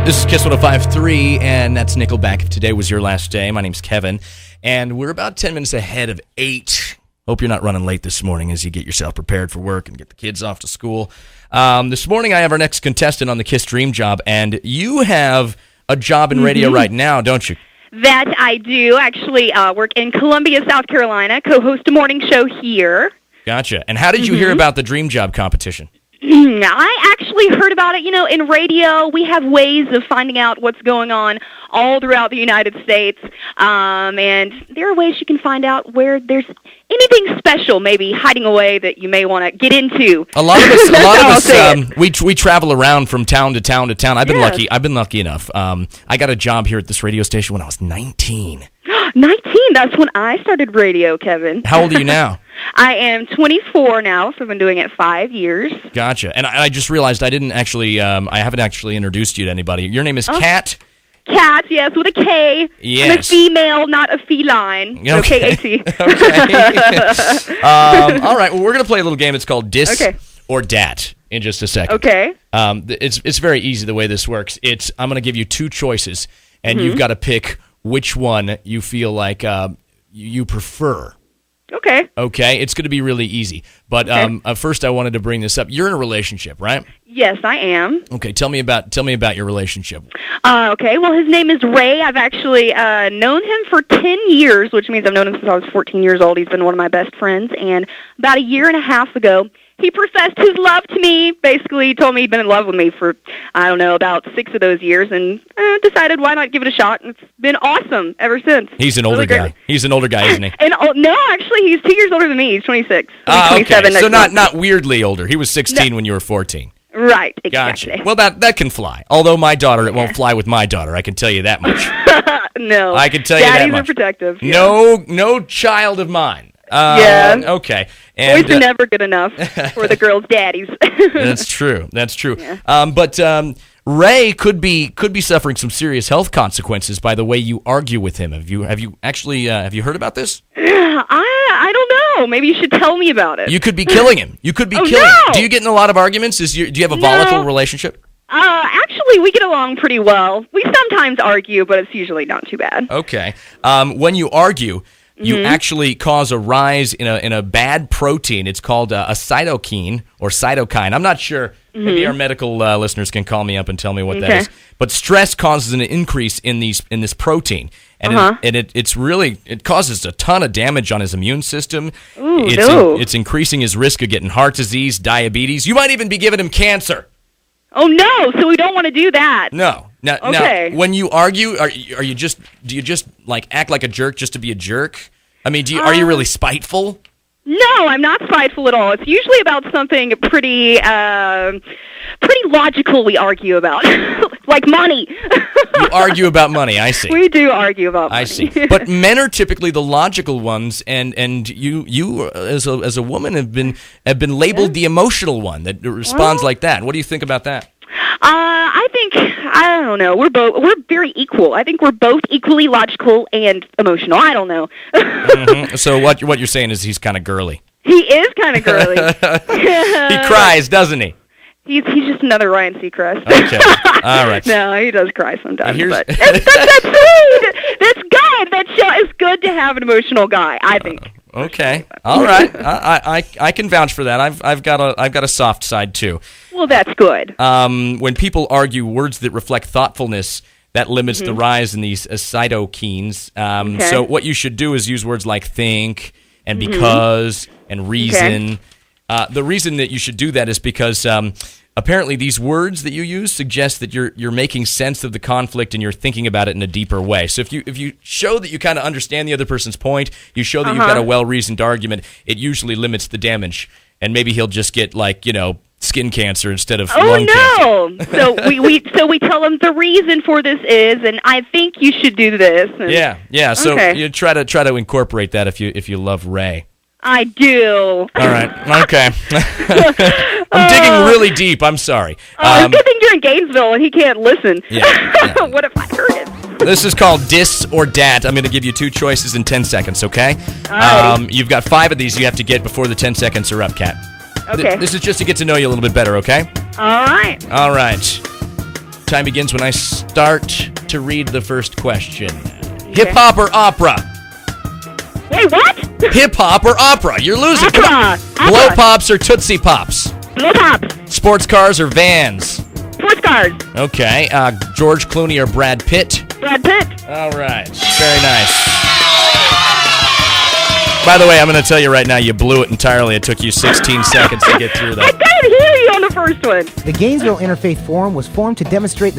This is Kiss 105.3, and that's Nickelback. If today was your last day, my name's Kevin, and we're about 10 minutes ahead of 8. Hope you're not running late this morning as you get yourself prepared for work and get the kids off to school. This morning I have our next contestant on the Kiss Dream Job, and you have a job in radio right now, don't you? That I do. Actually, work in Columbia, South Carolina, co-host a morning show here. Gotcha. And how did you hear about the Dream Job competition? I actually heard about it, in radio. We have ways of finding out what's going on all throughout the United States, and there are ways you can find out where there's anything special maybe hiding away that you may want to get into. A lot of us, we travel around from town to town to town. I've been lucky enough. I got a job here at this radio station when I was 19. 19? That's when I started radio, Kevin. How old are you now? I am 24 now, so I've been doing it 5 years. Gotcha. And I just realized I haven't actually introduced you to anybody. Your name is Kat? Kat, yes, with a K. Yes. I'm a female, not a feline. Okay. K-A-T. Okay. All right, well, we're going to play a little game. It's called Dis or Dat in just a second. Okay. It's very easy the way this works. I'm going to give you two choices, and you've got to pick which one you feel like you prefer. Okay. Okay, it's going to be really easy. But first I wanted to bring this up. You're in a relationship, right? Yes, I am. Okay, tell me about your relationship. Okay, well, his name is Ray. I've actually known him for 10 years, which means I've known him since I was 14 years old. He's been one of my best friends. And about a year and a half ago, he professed his love to me. Basically, he told me he'd been in love with me for, about 6 of those years, and decided why not give it a shot, and it's been awesome ever since. He's an older guy. He's an older guy, isn't he? No, actually, he's 2 years older than me. He's 26. He's 27 okay. So next month. not weirdly older. He was 16 when you were 14. Right, exactly. Gotcha. Well, that can fly. Although my daughter, it won't fly with my daughter. I can tell you that much. No. I can tell you that much. Daddies are protective. Yeah. No child of mine. Yeah. Okay. And, boys are never good enough for the girls' daddies. That's true. Yeah. But Ray could be suffering some serious health consequences by the way you argue with him. Have you heard about this? I don't know. Maybe you should tell me about it. You could be killing him. You could be killing him. Do you get in a lot of arguments? Do you have a volatile relationship? Actually, we get along pretty well. We sometimes argue, but it's usually not too bad. Okay. When you argue, you actually cause a rise in a bad protein. It's called a cytokine or cytokine. I'm not sure. Maybe our medical listeners can call me up and tell me what that is. But stress causes an increase in this protein, and it causes a ton of damage on his immune system. Ooh, it's increasing his risk of getting heart disease, diabetes. You might even be giving him cancer. Oh no! So we don't want to do that. No. Now, when you argue, do you just like act like a jerk just to be a jerk? I mean, are you really spiteful? No, I'm not spiteful at all. It's usually about something pretty logical we argue about, like money. You argue about money, I see. We do argue about money. I see. But men are typically the logical ones, and you as a woman have been labeled the emotional one that responds like that. What do you think about that? I don't know. We're very equal. I think we're both equally logical and emotional. I don't know. So what you're saying is he's kind of girly. He is kind of girly. He cries, doesn't he? He's just another Ryan Seacrest. Okay. All right. No, he does cry sometimes. But that's sweet. That's good. It's good to have an emotional guy, I think. Okay. All right. I can vouch for that. I've got a soft side too. Well, that's good. When people argue words that reflect thoughtfulness, that limits the rise in these cytokines. So what you should do is use words like think and because and reason. The reason that you should do that is because apparently these words that you use suggest that you're making sense of the conflict and you're thinking about it in a deeper way. So if you show that you kind of understand the other person's point, you show that you've got a well-reasoned argument, it usually limits the damage. And maybe he'll just get skin cancer instead of lung cancer. So we tell him the reason for this is, and I think you should do this. And, yeah. So you try to incorporate that if you love Ray. I do. All right. Okay. I'm digging really deep. I'm sorry. It's a good thing you're in Gainesville and he can't listen. Yeah. What if I heard it? This is called Dis or Dat. I'm going to give you 2 choices in 10 seconds, okay? You've got 5 of these you have to get before the 10 seconds are up, Kat. Okay. This is just to get to know you a little bit better, okay? All right. All right. Time begins when I start to read the first question. Hip-hop or opera? Wait, what? Hip-hop or opera? You're losing. Opera. Blow Pops or Tootsie Pops? Blow Pops. Sports cars or vans? Sports cars. Okay. George Clooney or Brad Pitt? Brad Pitt. All right. Very nice. By the way, I'm going to tell you right now, you blew it entirely. It took you 16 seconds to get through that. I couldn't hear you on the first one. The Gainesville Interfaith Forum was formed to demonstrate